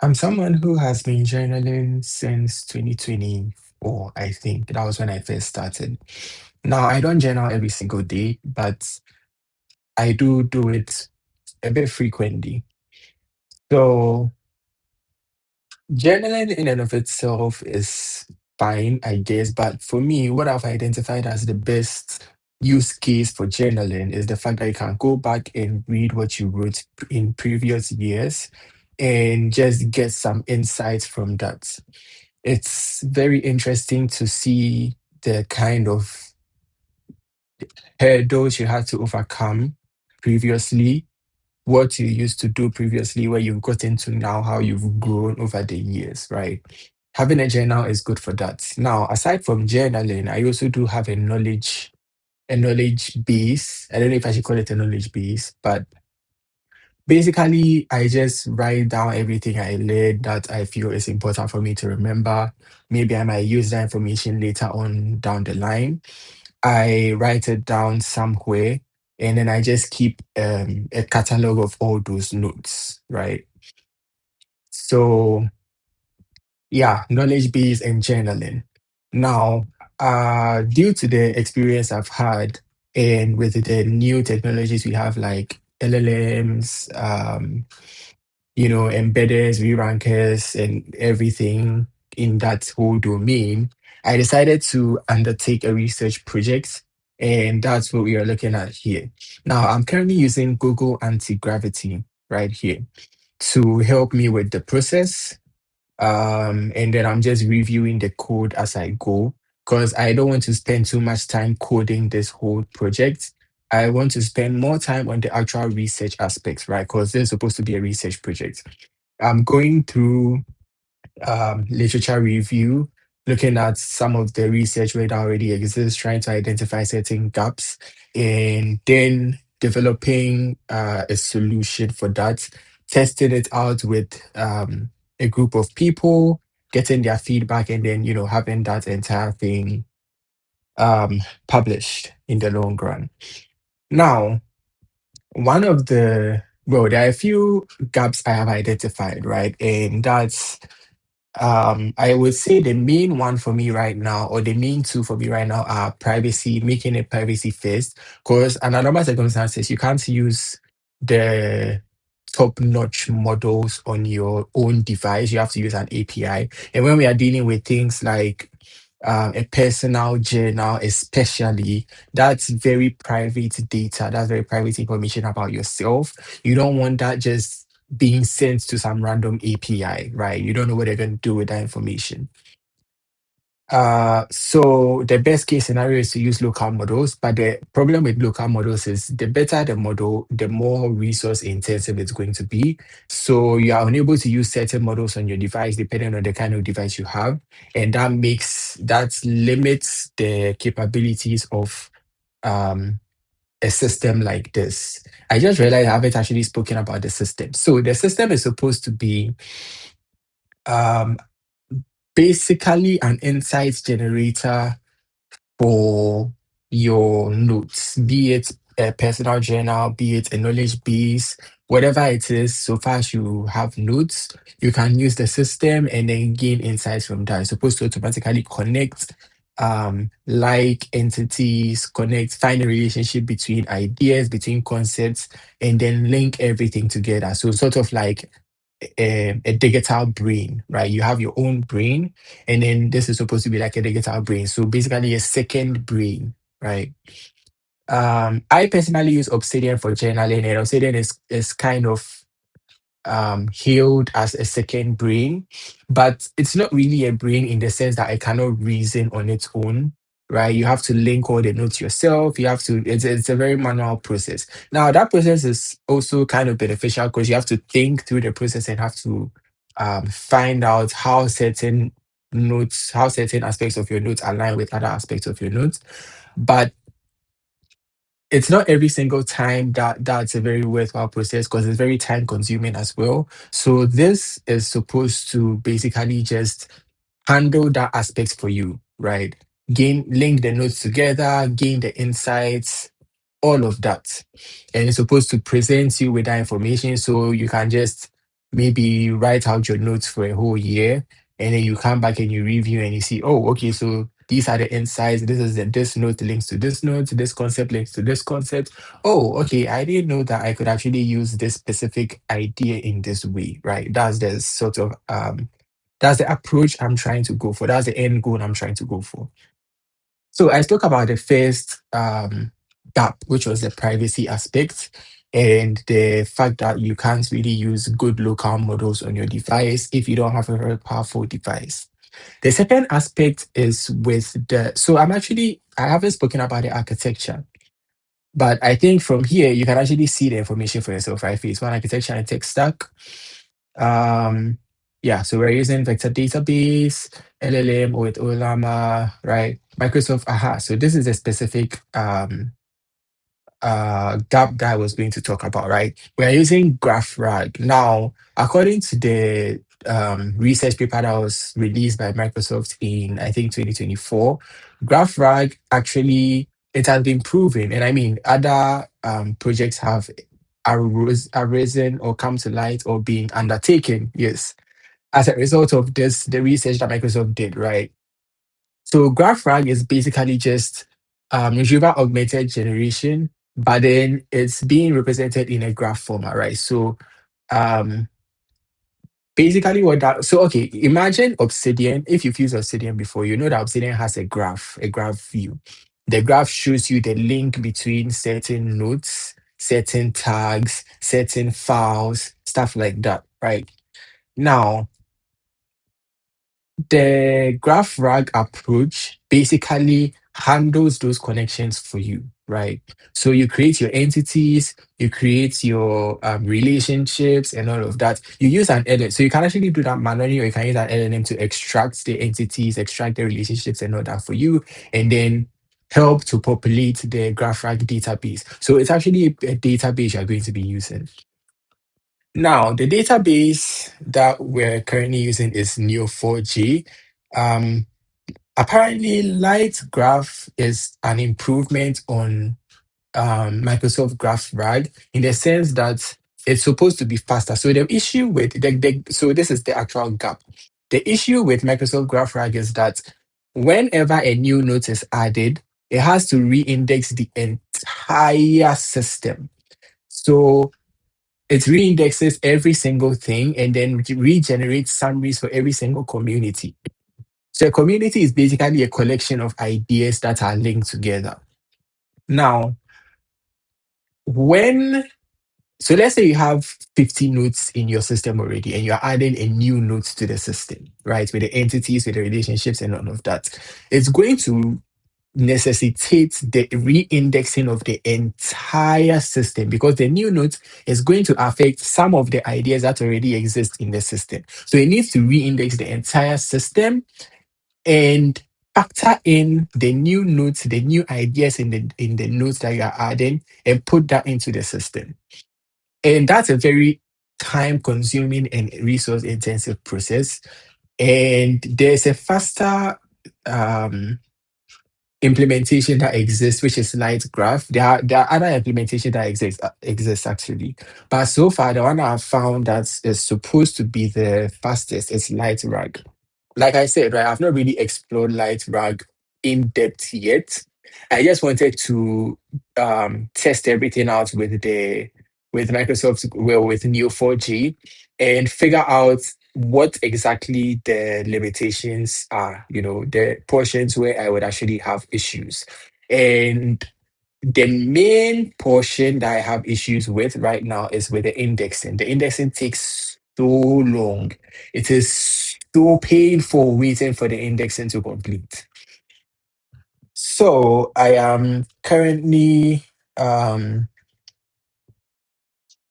I'm someone who has been journaling since 2024, I think. That was when I first started. Now, I don't journal every single day, but I do it a bit frequently. So, journaling in and of itself is fine, I guess. But for me, what I've identified as the best use case for journaling is the fact that you can go back and read what you wrote in previous years and just get some insights from that. It's very interesting to see the kind of hurdles you had to overcome previously, what you used to do previously, where you've gotten to now, how you've grown over the years, right? Having a journal is good for that. Now, aside from journaling, I also do have a knowledge base. I don't know if I should call it a knowledge base, but basically, I just write down everything I learned that I feel is important for me to remember. Maybe I might use that information later on down the line. I write it down somewhere and then I just keep a catalog of all those notes, right? So, yeah, knowledge base and journaling. Now, due to the experience I've had and with the new technologies we have like LLMs, embedders, re-rankers, and everything in that whole domain, I decided to undertake a research project, and that's what we are looking at here. Now, I'm currently using Google Anti-Gravity right here to help me with the process. And then I'm just reviewing the code as I go because I don't want to spend too much time coding this whole project. I want to spend more time on the actual research aspects, right? Because this is supposed to be a research project. I'm going through literature review, looking at some of the research where that already exists, trying to identify certain gaps, and then developing a solution for that, testing it out with a group of people, getting their feedback, and then having that entire thing published in the long run. Now, there are a few gaps I have identified, right? And that's I would say the main one for me right now, or the main two for me right now, are privacy, making it privacy first. Because under normal circumstances, you can't use the top-notch models on your own device. You have to use an API. And when we are dealing with things like a personal journal, especially, that's very private data. That's very private information about yourself. You don't want that just being sent to some random API, right? You don't know what they're going to do with that information. So the best case scenario is to use local models, but the problem with local models is the better the model, the more resource intensive it's going to be. So you are unable to use certain models on your device depending on the kind of device you have, and that limits the capabilities of um a system like this. I just realized I haven't actually spoken about the system. So the system is supposed to be um basically an insights generator for your notes, be it a personal journal, be it a knowledge base, whatever it is, so far as you have notes, you can use the system and then gain insights from that. It's supposed to automatically connect like entities, find a relationship between ideas, between concepts, and then link everything together. So sort of like a digital brain, right? You have your own brain, and then this is supposed to be like a digital brain. So basically, a second brain, right? I personally use Obsidian for journaling, and Obsidian is kind of hailed as a second brain, but it's not really a brain in the sense that it cannot reason on its own, right? You have to link all the notes yourself. It's a very manual process. Now, that process is also kind of beneficial because you have to think through the process and have to find out how certain aspects of your notes align with other aspects of your notes. But it's not every single time that's a very worthwhile process because it's very time consuming as well. So this is supposed to basically just handle that aspect for you, right? Link the notes together, gain the insights, all of that. And it's supposed to present you with that information so you can just maybe write out your notes for a whole year, and then you come back and you review and you see, oh, okay, so these are the insights. This note links to this note, this concept links to this concept. Oh, okay, I didn't know that I could actually use this specific idea in this way, right? That's the approach I'm trying to go for. That's the end goal I'm trying to go for. So I spoke about the first gap, which was the privacy aspect, and the fact that you can't really use good local models on your device if you don't have a very powerful device. The second aspect is with so I haven't spoken about the architecture, but I think from here you can actually see the information for yourself, right? Phase one, architecture and tech stack. Um, yeah, so we're using vector database, LLM with Olama, right? Microsoft AHA. So this is a specific gap that I was going to talk about, right? We're using GraphRAG. Now, according to the research paper that was released by Microsoft in, I think, 2024, GraphRAG actually, it has been proven, and I mean, other projects have arisen or come to light or being undertaken, yes, as a result of this, the research that Microsoft did, right? So GraphRag is basically just retrieval augmented generation, but then it's being represented in a graph format, right? So um, basically okay, imagine Obsidian. If you've used Obsidian before, you know that Obsidian has a graph view. The graph shows you the link between certain nodes, certain tags, certain files, stuff like that, right? Now, the GraphRag approach basically handles those connections for you, right? So you create your entities, you create your relationships and all of that. You use an LLM. So you can actually do that manually, or you can use an LLM to extract the entities, extract the relationships and all that for you, and then help to populate the GraphRag database. So it's actually a database you're going to be using. Now, the database that we're currently using is Neo4j. Um, Apparently, Light Graph is an improvement on Microsoft GraphRag in the sense that it's supposed to be faster. So the issue with so this is the actual gap. The issue with Microsoft GraphRag is that whenever a new note is added, it has to re-index the entire system. So it reindexes every single thing and then regenerates summaries for every single community. So a community is basically a collection of ideas that are linked together. Now, when so let's say you have 50 nodes in your system already and you're adding a new node to the system, right? With the entities, with the relationships and all of that. It's going to necessitates the re-indexing of the entire system because the new note is going to affect some of the ideas that already exist in the system. So it needs to re-index the entire system and factor in the new notes, the new ideas in the notes that you are adding, and put that into the system. And that's a very time consuming and resource intensive process. And there's a faster implementation that exists, which is Light Graph. There are other implementations that exist actually, but so far the one I've found that is supposed to be the fastest is Light Rag. Like I said, right, I've not really explored Light Rag in depth yet. I just wanted to test everything out with Microsoft, well, with Neo4j, and figure out what exactly the limitations are, the portions where I would actually have issues. And the main portion that I have issues with right now is with the indexing. The indexing takes so long. It is so painful waiting for the indexing to complete. So I am currently um,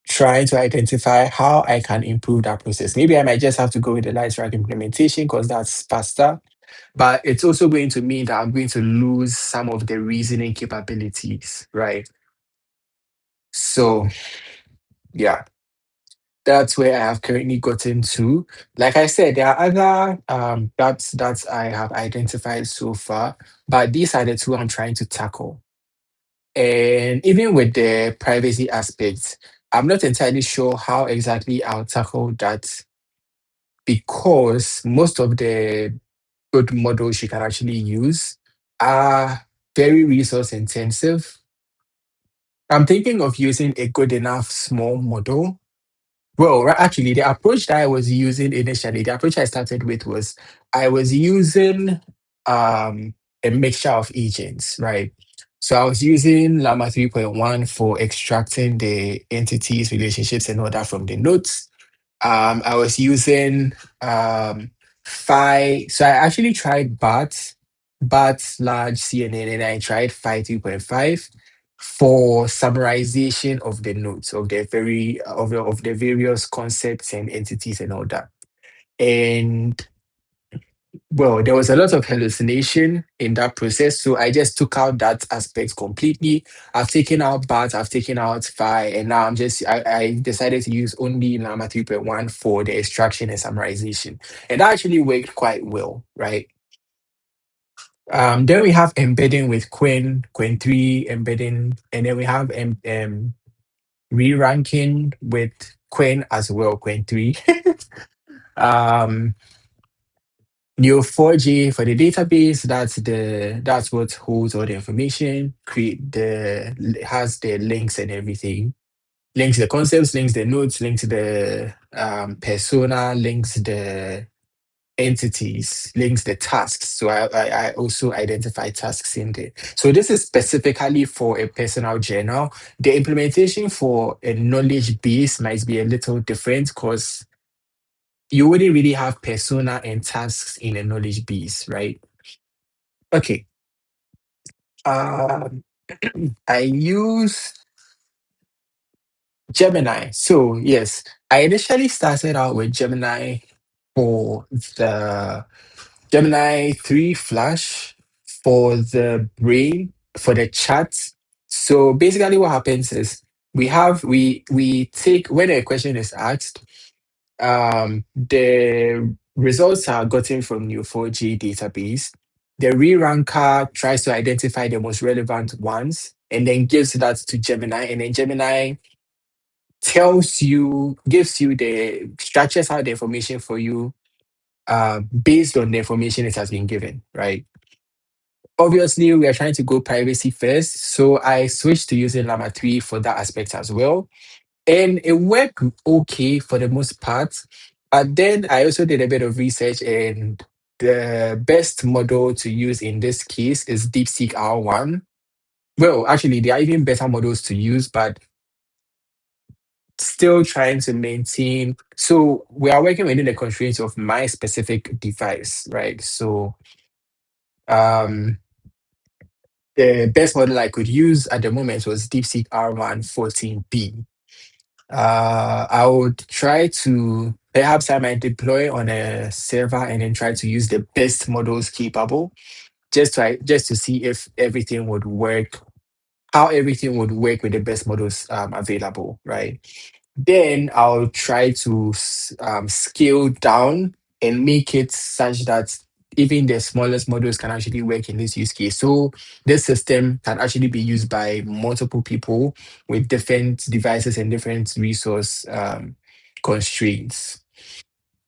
trying to identify how I can improve that process. Maybe I might just have to go with the Lightrack implementation because that's faster. But it's also going to mean that I'm going to lose some of the reasoning capabilities, right? So yeah, that's where I have currently gotten to. Like I said, there are other gaps that I have identified so far, but these are the two I'm trying to tackle. And even with the privacy aspects, I'm not entirely sure how exactly I'll tackle that because most of the good models you can actually use are very resource intensive. I'm thinking of using a good enough small model. Well, actually, the approach that I was using initially, the approach I started with was I was using a mixture of agents, right? So I was using Llama 3.1 for extracting the entities, relationships, and all that from the notes. I was using Phi. So I actually tried BAT large CNN, and I tried Phi 3.5 for summarization of the notes of the various concepts and entities and all that. And well, there was a lot of hallucination in that process, so I just took out that aspect completely. I've taken out BAT, I've taken out Phi, and now I decided to use only Llama 3.1 for the extraction and summarization. And that actually worked quite well, right? Then we have embedding with Quen 3 embedding, and then we have re-ranking with Quen as well, Quen 3. um, Neo4j for the database, that's what holds all the information, create the has the links and everything. Links the concepts, links the nodes, links the persona, links the entities, links the tasks. So I also identify tasks in there. So this is specifically for a personal journal. The implementation for a knowledge base might be a little different because you wouldn't really have persona and tasks in a knowledge base, right? Okay. Um, I use Gemini. So yes, I initially started out with Gemini for the Gemini 3 Flash for the brain, for the chat. So basically what happens is we take when a question is asked, the results are gotten from Neo4j database. The re-ranker tries to identify the most relevant ones and then gives that to Gemini, and then Gemini gives you the structures out the information for you based on the information it has been given, right? Obviously, we are trying to go privacy first, so I switched to using Llama 3 for that aspect as well. And it worked okay for the most part. But then I also did a bit of research, and the best model to use in this case is DeepSeek R1. Well, actually, there are even better models to use, but still trying to maintain. So we are working within the constraints of my specific device, right? So um, the best model I could use at the moment was DeepSeek R1 14B. I would try to perhaps I might deploy on a server and then try to use the best models capable, just to see if everything would work, how everything would work with the best models available, right? Then I'll try to scale down and make it such that even the smallest models can actually work in this use case. So this system can actually be used by multiple people with different devices and different resource constraints.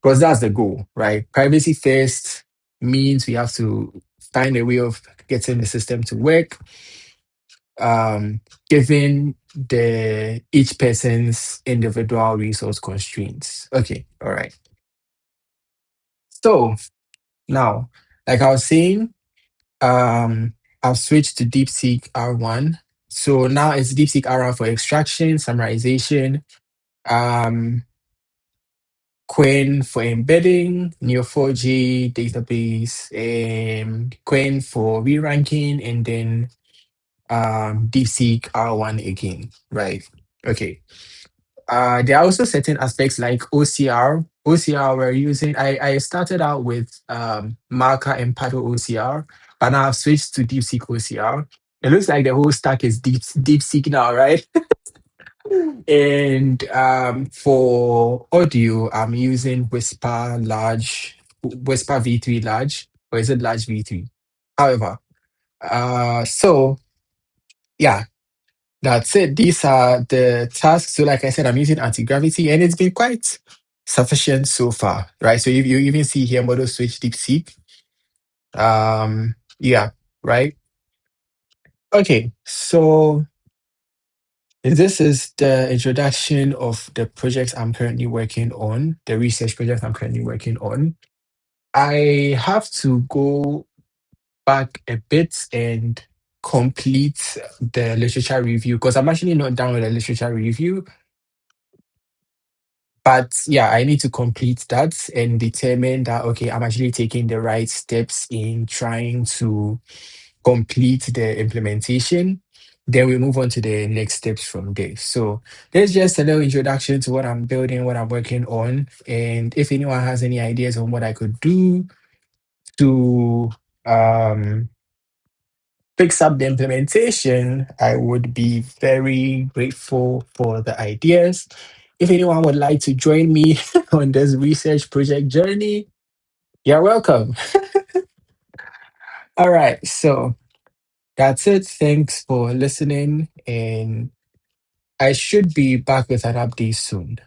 Because that's the goal, right? Privacy first means we have to find a way of getting the system to work, given the each person's individual resource constraints. Okay, all right. So now, like I was saying, I've switched to DeepSeek R1. So now it's DeepSeek R1 for extraction, summarization, um, Quen for embedding, Neo4j database, Quen for re-ranking, and then DeepSeek R1 again, right? Okay. There are also certain aspects like OCR. OCR we're using. I started out with Marker and Paddle OCR, but now I've switched to DeepSeek OCR. It looks like the whole stack is DeepSeek now, right? And for audio, I'm using Whisper V3 large, or is it large V3? However, so yeah, That's it. These are the tasks. So, like I said, I'm using anti-gravity, and it's been quite sufficient so far, right? So, if you even see here, model switch DeepSeek. Yeah, right. Okay, so this is the introduction of the projects I'm currently working on, the research project I'm currently working on. I have to go back a bit and complete the literature review because I'm actually not done with the literature review. But yeah, I need to complete that and determine that, okay, I'm actually taking the right steps in trying to complete the implementation. Then we move on to the next steps from there. So there's just a little introduction to what I'm building, what I'm working on. And if anyone has any ideas on what I could do to um, fix up the implementation, I would be very grateful for the ideas. If anyone would like to join me on this research project journey, you're welcome. All right, so that's it. Thanks for listening, and I should be back with an update soon.